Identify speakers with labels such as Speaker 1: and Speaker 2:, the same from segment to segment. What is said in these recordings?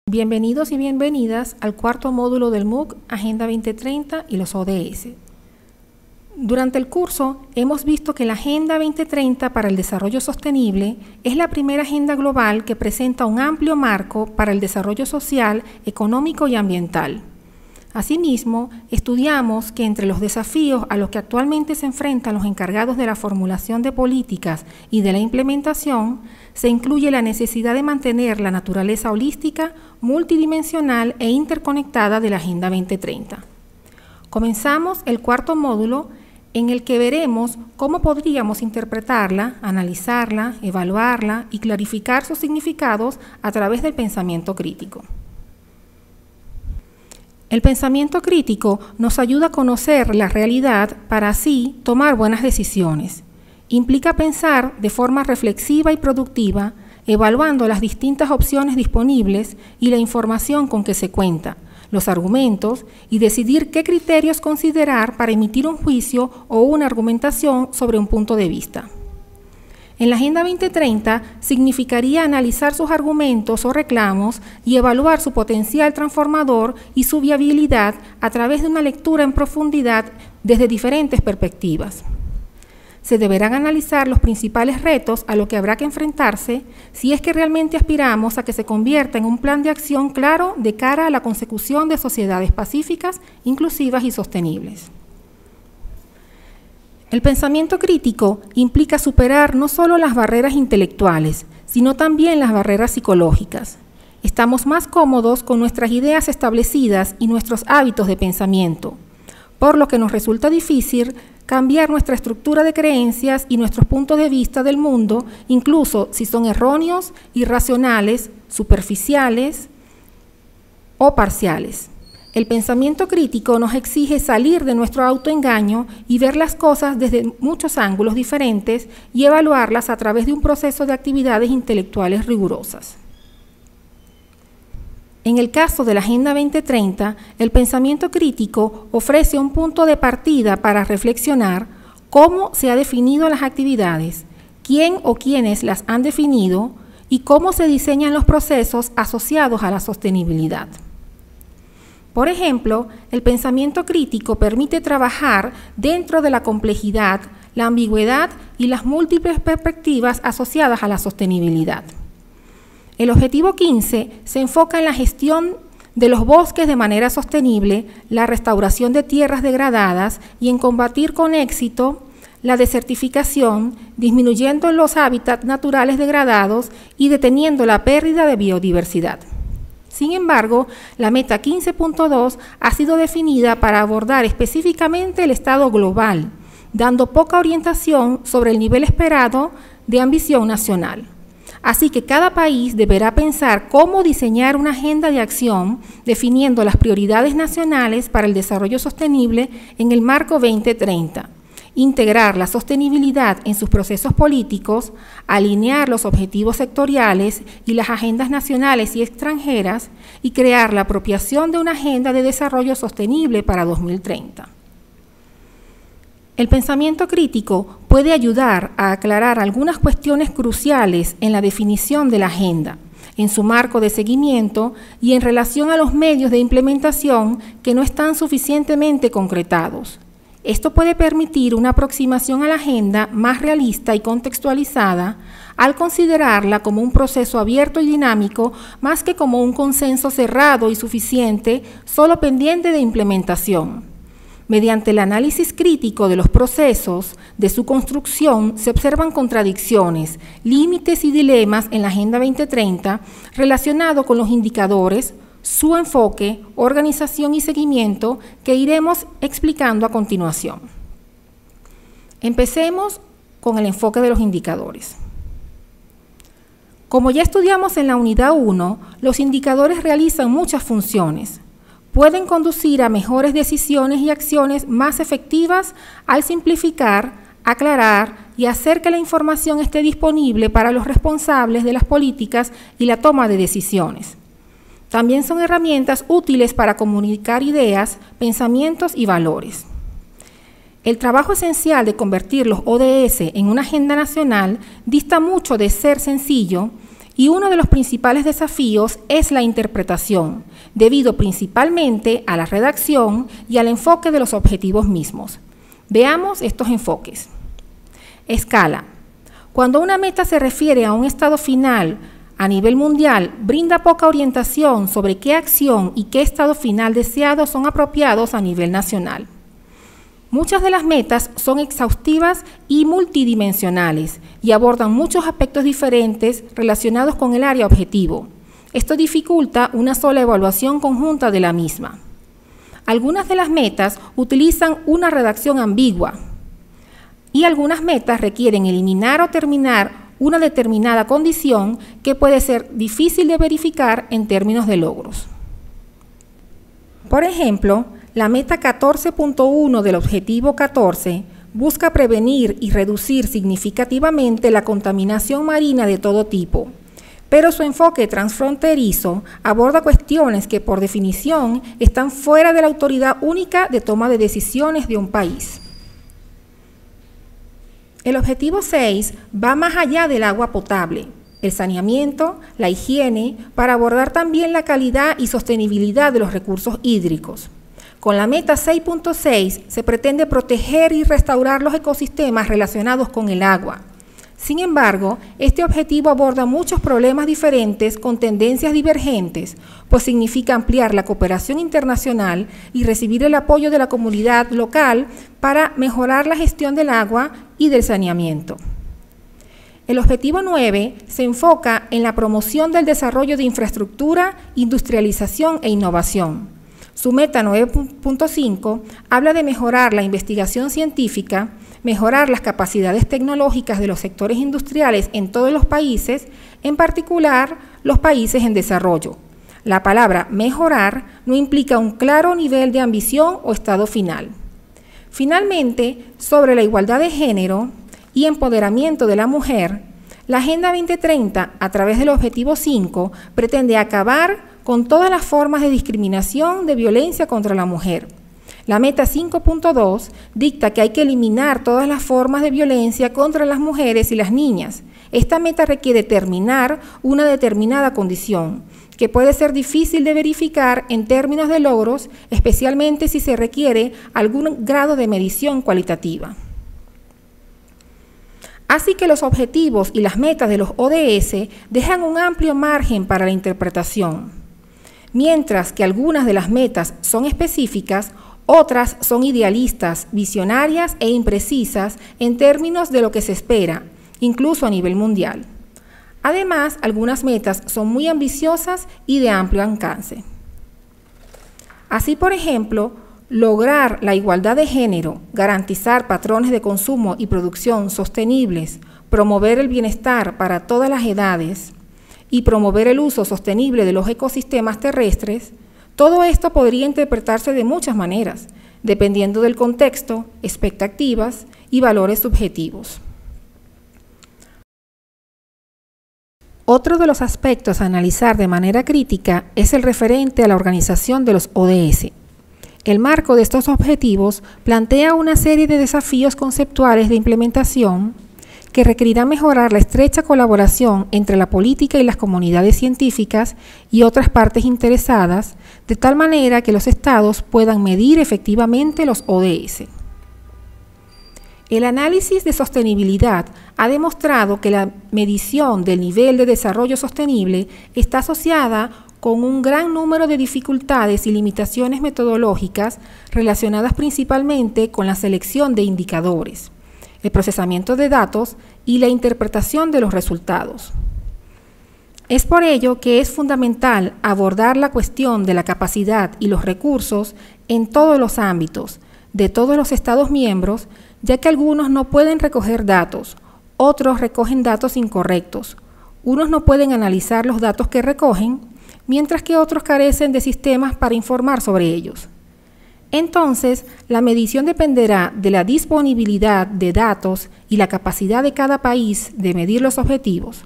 Speaker 1: Bienvenidos y bienvenidas al cuarto módulo del MOOC Agenda 2030 y los ODS. Durante el curso hemos visto que la Agenda 2030 para el Desarrollo Sostenible es la primera agenda global que presenta un amplio marco para el desarrollo social, económico y ambiental. Asimismo, estudiamos que entre los desafíos a los que actualmente se enfrentan los encargados de la formulación de políticas y de la implementación, se incluye la necesidad de mantener la naturaleza holística, multidimensional e interconectada de la Agenda 2030. Comenzamos el cuarto módulo en el que veremos cómo podríamos interpretarla, analizarla, evaluarla y clarificar sus significados a través del pensamiento crítico. El pensamiento crítico nos ayuda a conocer la realidad para así tomar buenas decisiones. Implica pensar de forma reflexiva y productiva, evaluando las distintas opciones disponibles y la información con que se cuenta, los argumentos y decidir qué criterios considerar para emitir un juicio o una argumentación sobre un punto de vista. En la Agenda 2030 significaría analizar sus argumentos o reclamos y evaluar su potencial transformador y su viabilidad a través de una lectura en profundidad desde diferentes perspectivas. Se deberán analizar los principales retos a los que habrá que enfrentarse si es que realmente aspiramos a que se convierta en un plan de acción claro de cara a la consecución de sociedades pacíficas, inclusivas y sostenibles. El pensamiento crítico implica superar no solo las barreras intelectuales, sino también las barreras psicológicas. Estamos más cómodos con nuestras ideas establecidas y nuestros hábitos de pensamiento, por lo que nos resulta difícil cambiar nuestra estructura de creencias y nuestros puntos de vista del mundo, incluso si son erróneos, irracionales, superficiales o parciales. El pensamiento crítico nos exige salir de nuestro autoengaño y ver las cosas desde muchos ángulos diferentes y evaluarlas a través de un proceso de actividades intelectuales rigurosas. En el caso de la Agenda 2030, el pensamiento crítico ofrece un punto de partida para reflexionar cómo se han definido las actividades, quién o quiénes las han definido y cómo se diseñan los procesos asociados a la sostenibilidad. Por ejemplo, el pensamiento crítico permite trabajar dentro de la complejidad, la ambigüedad y las múltiples perspectivas asociadas a la sostenibilidad. El objetivo 15 se enfoca en la gestión de los bosques de manera sostenible, la restauración de tierras degradadas y en combatir con éxito la desertificación, disminuyendo los hábitats naturales degradados y deteniendo la pérdida de biodiversidad. Sin embargo, la meta 15.2 ha sido definida para abordar específicamente el estado global, dando poca orientación sobre el nivel esperado de ambición nacional. Así que cada país deberá pensar cómo diseñar una agenda de acción, definiendo las prioridades nacionales para el desarrollo sostenible en el marco 2030. Integrar la sostenibilidad en sus procesos políticos, alinear los objetivos sectoriales y las agendas nacionales y extranjeras y crear la apropiación de una agenda de desarrollo sostenible para 2030. El pensamiento crítico puede ayudar a aclarar algunas cuestiones cruciales en la definición de la agenda, en su marco de seguimiento y en relación a los medios de implementación que no están suficientemente concretados. Esto puede permitir una aproximación a la agenda más realista y contextualizada al considerarla como un proceso abierto y dinámico más que como un consenso cerrado y suficiente solo pendiente de implementación. Mediante el análisis crítico de los procesos de su construcción se observan contradicciones, límites y dilemas en la Agenda 2030 relacionados con los indicadores, su enfoque, organización y seguimiento que iremos explicando a continuación. Empecemos con el enfoque de los indicadores. Como ya estudiamos en la unidad 1, los indicadores realizan muchas funciones. Pueden conducir a mejores decisiones y acciones más efectivas al simplificar, aclarar y hacer que la información esté disponible para los responsables de las políticas y la toma de decisiones. También son herramientas útiles para comunicar ideas, pensamientos y valores. El trabajo esencial de convertir los ODS en una agenda nacional dista mucho de ser sencillo Y uno de los principales desafíos es la interpretación, debido principalmente a la redacción y al enfoque de los objetivos mismos. Veamos estos enfoques. Escala. Cuando una meta se refiere a un estado final a nivel mundial, brinda poca orientación sobre qué acción y qué estado final deseado son apropiados a nivel nacional. Muchas de las metas son exhaustivas y multidimensionales y abordan muchos aspectos diferentes relacionados con el área objetivo. Esto dificulta una sola evaluación conjunta de la misma. Algunas de las metas utilizan una redacción ambigua y algunas metas requieren eliminar o terminar una determinada condición que puede ser difícil de verificar en términos de logros. Por ejemplo, la meta 14.1 del objetivo 14 busca prevenir y reducir significativamente la contaminación marina de todo tipo, pero su enfoque transfronterizo aborda cuestiones que por definición están fuera de la autoridad única de toma de decisiones de un país. El objetivo 6 va más allá del agua potable, el saneamiento, la higiene, para abordar también la calidad y sostenibilidad de los recursos hídricos. Con la meta 6.6 se pretende proteger y restaurar los ecosistemas relacionados con el agua. Sin embargo, este objetivo aborda muchos problemas diferentes con tendencias divergentes, pues significa ampliar la cooperación internacional y recibir el apoyo de la comunidad local para mejorar la gestión del agua y del saneamiento. El objetivo 9 se enfoca en la promoción del desarrollo de infraestructura, industrialización e innovación. Su meta 9.5 habla de mejorar la investigación científica, mejorar las capacidades tecnológicas de los sectores industriales en todos los países, en particular los países en desarrollo. La palabra mejorar no implica un claro nivel de ambición o estado final. Finalmente, sobre la igualdad de género y empoderamiento de la mujer, la Agenda 2030, a través del Objetivo 5, pretende acabar con todas las formas de discriminación, de violencia contra la mujer. La meta 5.2 dicta que hay que eliminar todas las formas de violencia contra las mujeres y las niñas. Esta meta requiere terminar una determinada condición, que puede ser difícil de verificar en términos de logros, especialmente si se requiere algún grado de medición cualitativa. Así que los objetivos y las metas de los ODS dejan un amplio margen para la interpretación. Mientras que algunas de las metas son específicas, otras son idealistas, visionarias e imprecisas en términos de lo que se espera, incluso a nivel mundial. Además, algunas metas son muy ambiciosas y de amplio alcance. Así, por ejemplo, lograr la igualdad de género, garantizar patrones de consumo y producción sostenibles, promover el bienestar para todas las edades y promover el uso sostenible de los ecosistemas terrestres, todo esto podría interpretarse de muchas maneras, dependiendo del contexto, expectativas y valores subjetivos. Otro de los aspectos a analizar de manera crítica es el referente a la organización de los ODS. El marco de estos objetivos plantea una serie de desafíos conceptuales de implementación que requerirán mejorar la estrecha colaboración entre la política y las comunidades científicas y otras partes interesadas, de tal manera que los estados puedan medir efectivamente los ODS. El análisis de sostenibilidad ha demostrado que la medición del nivel de desarrollo sostenible está asociada con un gran número de dificultades y limitaciones metodológicas relacionadas principalmente con la selección de indicadores, el procesamiento de datos y la interpretación de los resultados. Es por ello que es fundamental abordar la cuestión de la capacidad y los recursos en todos los ámbitos, de todos los Estados miembros, ya que algunos no pueden recoger datos, otros recogen datos incorrectos, unos no pueden analizar los datos que recogen, mientras que otros carecen de sistemas para informar sobre ellos. Entonces, la medición dependerá de la disponibilidad de datos y la capacidad de cada país de medir los objetivos.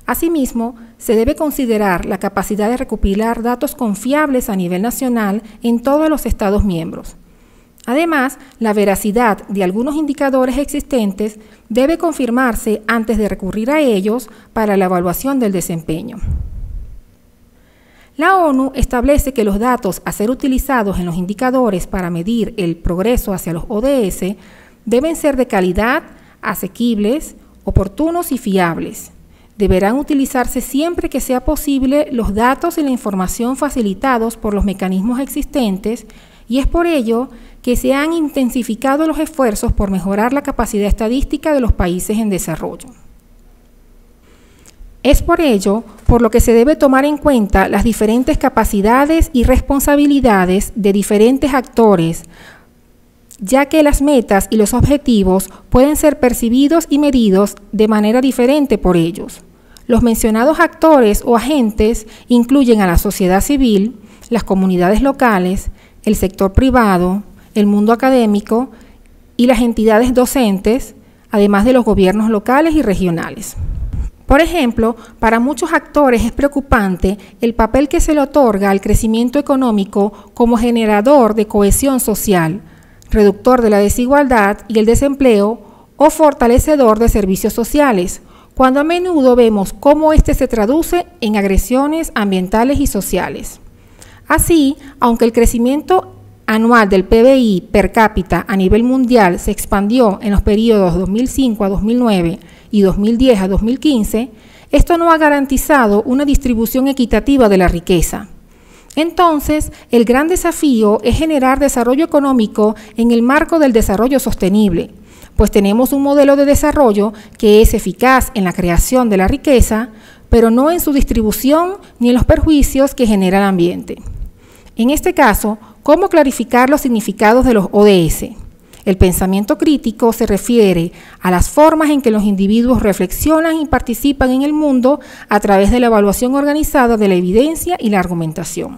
Speaker 1: Asimismo, se debe considerar la capacidad de recopilar datos confiables a nivel nacional en todos los Estados miembros. Además, la veracidad de algunos indicadores existentes debe confirmarse antes de recurrir a ellos para la evaluación del desempeño. La ONU establece que los datos a ser utilizados en los indicadores para medir el progreso hacia los ODS deben ser de calidad, asequibles, oportunos y fiables. Deberán utilizarse siempre que sea posible los datos y la información facilitados por los mecanismos existentes, y es por ello que se han intensificado los esfuerzos por mejorar la capacidad estadística de los países en desarrollo. Es por ello por lo que se debe tomar en cuenta las diferentes capacidades y responsabilidades de diferentes actores, ya que las metas y los objetivos pueden ser percibidos y medidos de manera diferente por ellos. Los mencionados actores o agentes incluyen a la sociedad civil, las comunidades locales, el sector privado, el mundo académico y las entidades docentes, además de los gobiernos locales y regionales. Por ejemplo, para muchos actores es preocupante el papel que se le otorga al crecimiento económico como generador de cohesión social, reductor de la desigualdad y el desempleo o fortalecedor de servicios sociales, cuando a menudo vemos cómo este se traduce en agresiones ambientales y sociales. Así, aunque el crecimiento anual del PBI per cápita a nivel mundial se expandió en los periodos 2005 a 2009 y 2010 a 2015, esto no ha garantizado una distribución equitativa de la riqueza. Entonces, el gran desafío es generar desarrollo económico en el marco del desarrollo sostenible, pues tenemos un modelo de desarrollo que es eficaz en la creación de la riqueza, pero no en su distribución ni en los perjuicios que genera el ambiente. En este caso, ¿cómo clarificar los significados de los ODS? El pensamiento crítico se refiere a las formas en que los individuos reflexionan y participan en el mundo a través de la evaluación organizada de la evidencia y la argumentación.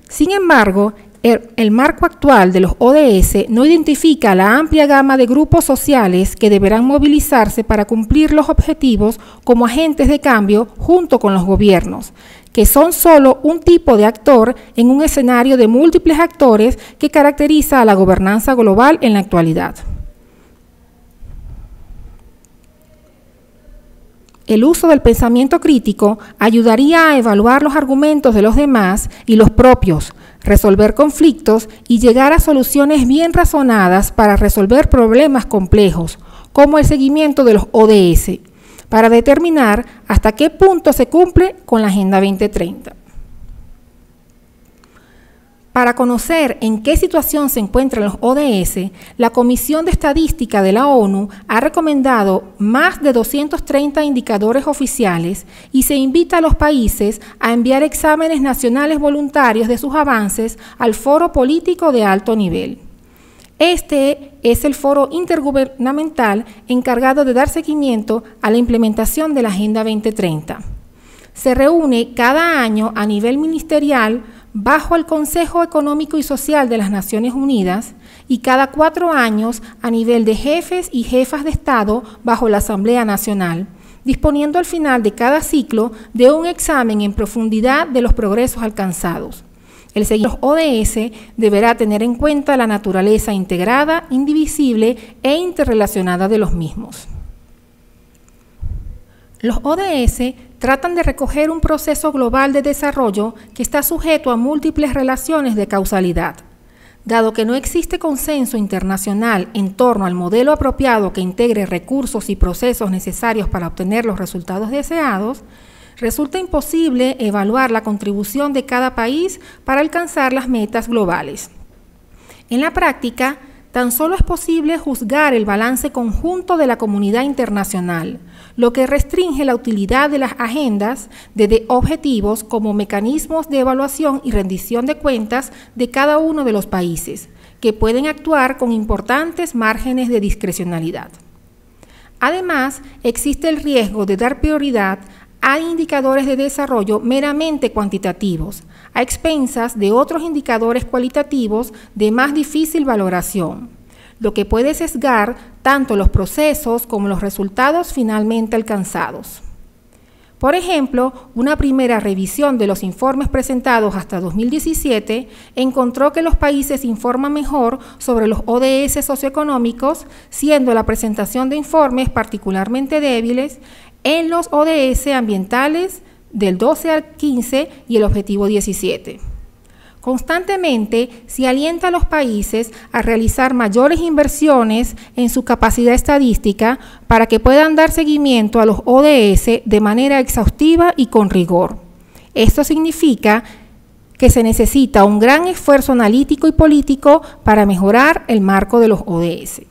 Speaker 1: Sin embargo, el marco actual de los ODS no identifica la amplia gama de grupos sociales que deberán movilizarse para cumplir los objetivos como agentes de cambio junto con los gobiernos, que son solo un tipo de actor en un escenario de múltiples actores que caracteriza a la gobernanza global en la actualidad. El uso del pensamiento crítico ayudaría a evaluar los argumentos de los demás y los propios, resolver conflictos y llegar a soluciones bien razonadas para resolver problemas complejos, como el seguimiento de los ODS, para determinar hasta qué punto se cumple con la Agenda 2030. Para conocer en qué situación se encuentran los ODS, la Comisión de Estadística de la ONU ha recomendado más de 230 indicadores oficiales y se invita a los países a enviar exámenes nacionales voluntarios de sus avances al Foro Político de Alto Nivel. Este es el foro intergubernamental encargado de dar seguimiento a la implementación de la Agenda 2030. Se reúne cada año a nivel ministerial bajo el Consejo Económico y Social de las Naciones Unidas y cada 4 años a nivel de jefes y jefas de Estado bajo la Asamblea Nacional, disponiendo al final de cada ciclo de un examen en profundidad de los progresos alcanzados. El seguimiento ODS deberá tener en cuenta la naturaleza integrada, indivisible e interrelacionada de los mismos. Los ODS tratan de recoger un proceso global de desarrollo que está sujeto a múltiples relaciones de causalidad. Dado que no existe consenso internacional en torno al modelo apropiado que integre recursos y procesos necesarios para obtener los resultados deseados, resulta imposible evaluar la contribución de cada país para alcanzar las metas globales. En la práctica, tan solo es posible juzgar el balance conjunto de la comunidad internacional, lo que restringe la utilidad de las agendas de objetivos como mecanismos de evaluación y rendición de cuentas de cada uno de los países, que pueden actuar con importantes márgenes de discrecionalidad. Además, existe el riesgo de dar prioridad a indicadores de desarrollo meramente cuantitativos, a expensas de otros indicadores cualitativos de más difícil valoración, lo que puede sesgar tanto los procesos como los resultados finalmente alcanzados. Por ejemplo, una primera revisión de los informes presentados hasta 2017 encontró que los países informan mejor sobre los ODS socioeconómicos, siendo la presentación de informes particularmente débiles en los ODS ambientales del 12 al 15 y el objetivo 17. Constantemente se alienta a los países a realizar mayores inversiones en su capacidad estadística para que puedan dar seguimiento a los ODS de manera exhaustiva y con rigor. Esto significa que se necesita un gran esfuerzo analítico y político para mejorar el marco de los ODS.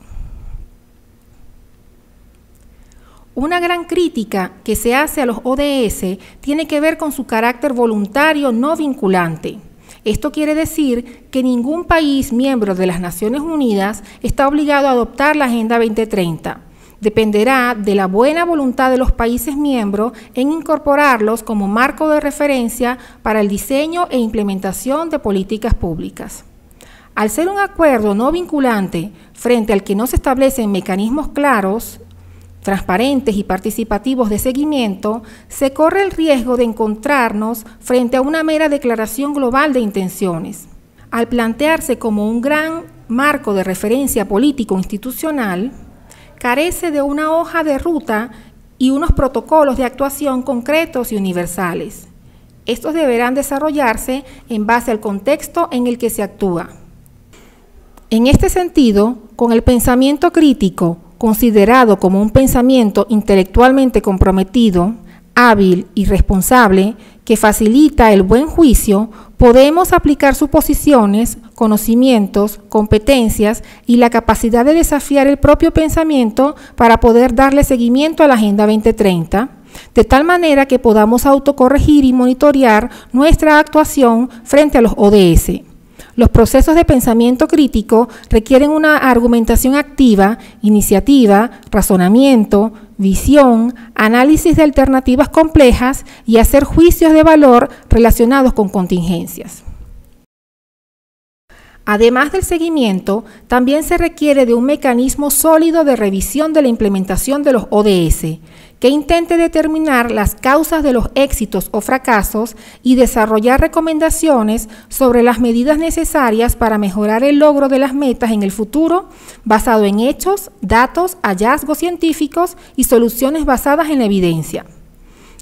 Speaker 1: Una gran crítica que se hace a los ODS tiene que ver con su carácter voluntario no vinculante. Esto quiere decir que ningún país miembro de las Naciones Unidas está obligado a adoptar la Agenda 2030. Dependerá de la buena voluntad de los países miembros en incorporarlos como marco de referencia para el diseño e implementación de políticas públicas. Al ser un acuerdo no vinculante frente al que no se establecen mecanismos claros, transparentes y participativos de seguimiento, se corre el riesgo de encontrarnos frente a una mera declaración global de intenciones. Al plantearse como un gran marco de referencia político-institucional, carece de una hoja de ruta y unos protocolos de actuación concretos y universales. Estos deberán desarrollarse en base al contexto en el que se actúa. En este sentido, con el pensamiento crítico, considerado como un pensamiento intelectualmente comprometido, hábil y responsable, que facilita el buen juicio, podemos aplicar suposiciones, conocimientos, competencias y la capacidad de desafiar el propio pensamiento para poder darle seguimiento a la Agenda 2030, de tal manera que podamos autocorregir y monitorear nuestra actuación frente a los ODS. Los procesos de pensamiento crítico requieren una argumentación activa, iniciativa, razonamiento, visión, análisis de alternativas complejas y hacer juicios de valor relacionados con contingencias. Además del seguimiento, también se requiere de un mecanismo sólido de revisión de la implementación de los ODS, que intente determinar las causas de los éxitos o fracasos y desarrollar recomendaciones sobre las medidas necesarias para mejorar el logro de las metas en el futuro, basado en hechos, datos, hallazgos científicos y soluciones basadas en la evidencia.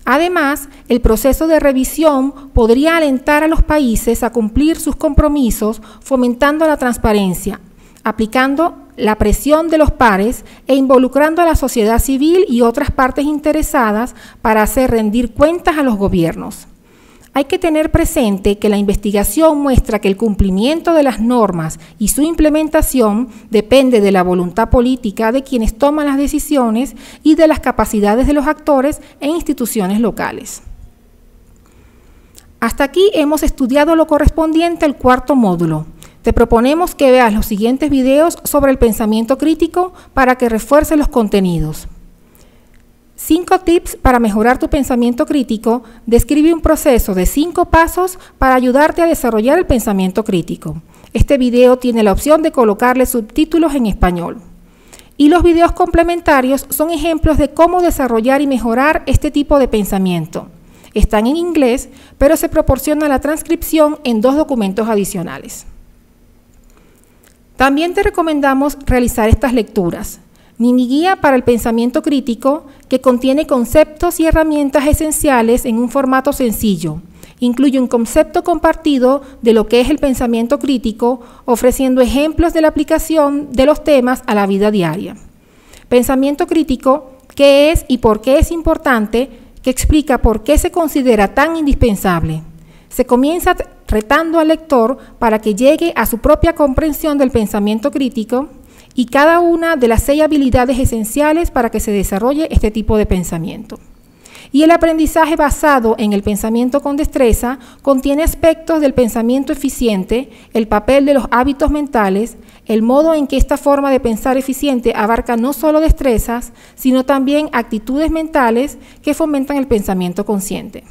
Speaker 1: Además, el proceso de revisión podría alentar a los países a cumplir sus compromisos, fomentando la transparencia, aplicando la presión de los pares e involucrando a la sociedad civil y otras partes interesadas para hacer rendir cuentas a los gobiernos. Hay que tener presente que la investigación muestra que el cumplimiento de las normas y su implementación depende de la voluntad política de quienes toman las decisiones y de las capacidades de los actores e instituciones locales. Hasta aquí hemos estudiado lo correspondiente al cuarto módulo. Te proponemos que veas los siguientes videos sobre el pensamiento crítico para que refuerces los contenidos. 5 tips para mejorar tu pensamiento crítico. Describe un proceso de 5 pasos para ayudarte a desarrollar el pensamiento crítico. Este video tiene la opción de colocarle subtítulos en español. Y los videos complementarios son ejemplos de cómo desarrollar y mejorar este tipo de pensamiento. Están en inglés, pero se proporciona la transcripción en 2 documentos adicionales. También te recomendamos realizar estas lecturas. Mini guía para el pensamiento crítico, que contiene conceptos y herramientas esenciales en un formato sencillo. Incluye un concepto compartido de lo que es el pensamiento crítico, ofreciendo ejemplos de la aplicación de los temas a la vida diaria. Pensamiento crítico, qué es y por qué es importante, que explica por qué se considera tan indispensable. Se comienza retando al lector para que llegue a su propia comprensión del pensamiento crítico y cada una de las 6 habilidades esenciales para que se desarrolle este tipo de pensamiento. Y el aprendizaje basado en el pensamiento con destreza contiene aspectos del pensamiento eficiente, el papel de los hábitos mentales, el modo en que esta forma de pensar eficiente abarca no solo destrezas, sino también actitudes mentales que fomentan el pensamiento consciente.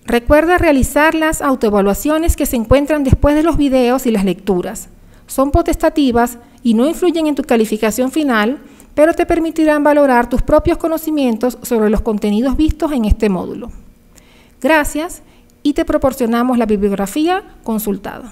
Speaker 1: Recuerda realizar las autoevaluaciones que se encuentran después de los videos y las lecturas. Son potestativas y no influyen en tu calificación final, pero te permitirán valorar tus propios conocimientos sobre los contenidos vistos en este módulo. Gracias y te proporcionamos la bibliografía consultada.